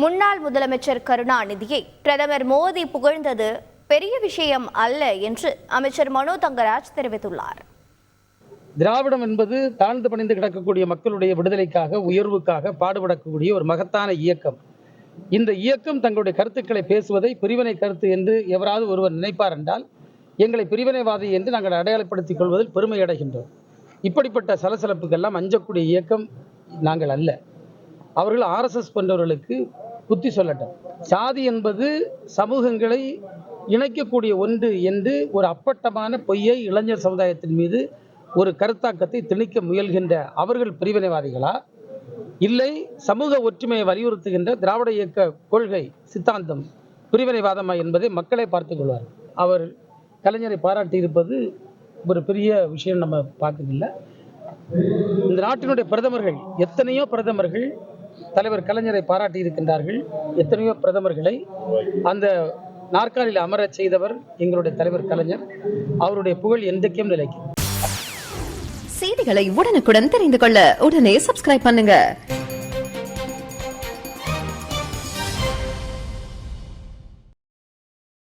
முன்னாள் முதலமைச்சர் கருணாநிதியை பிரதமர் மோடி புகழ்ந்தது பெரிய விஷயம் அல்ல என்று அமைச்சர் மனோ தங்கராஜ் தெரிவித்துள்ளார். திராவிடம் என்பது தாழ்ந்து பணிந்து கிடக்கக்கூடிய மக்களுடைய விடுதலைக்காக, உயர்வுக்காக பாடுபடக்கூடிய ஒரு மகத்தான இயக்கம். இந்த இயக்கம் தங்களுடைய கருத்துக்களை பேசுவதை பிரிவினை கருத்து என்று எவராது ஒருவர் நினைப்பார் என்றால் எங்களை பிரிவினைவாதி என்று நாங்கள் அடையாளப்படுத்திக் கொள்வதில் பெருமை அடைகின்றோம். இப்படிப்பட்ட சலசலப்புக்கெல்லாம் அஞ்சக்கூடிய இயக்கம் நாங்கள் அல்ல. அவர்கள் RSS போன்றவர்களுக்கு புத்தி சொல்லட்டும். சாதி என்பது சமூகங்களை இணைக்கக்கூடிய ஒன்று என்று ஒரு அப்பட்டமான பொய்யை இளைஞர் சமுதாயத்தின் மீது ஒரு கருத்தாக்கத்தை திணிக்க முயல்கின்ற அவர்கள் பிரிவினைவாதிகளா, இல்லை சமூக ஒற்றுமையை வலியுறுத்துகின்ற திராவிட இயக்க கொள்கை சித்தாந்தம் பிரிவினைவாதமா என்பதை மக்களே பார்த்துக் கொள்வார். அவர் கலைஞரை பாராட்டியிருப்பது ஒரு பெரிய விஷயம் நம்ம பார்க்கவில்லை. இந்த நாட்டினுடைய பிரதமர்கள், எத்தனையோ பிரதமர்கள் தலைவர் கலைஞரை பாராட்டி இருக்கின்றார்கள். எத்தனையோ பிரதமர்களை அந்த நாற்காலியில் அமரச் செய்தவர் எங்களுடைய தலைவர் கலைஞர். அவருடைய புகழ் என்றைக்கும் நிலைக்கும். செய்திகளை உடனுக்குடன் தெரிந்து கொள்ள உடனே சப்ஸ்கிரைப் பண்ணுங்க.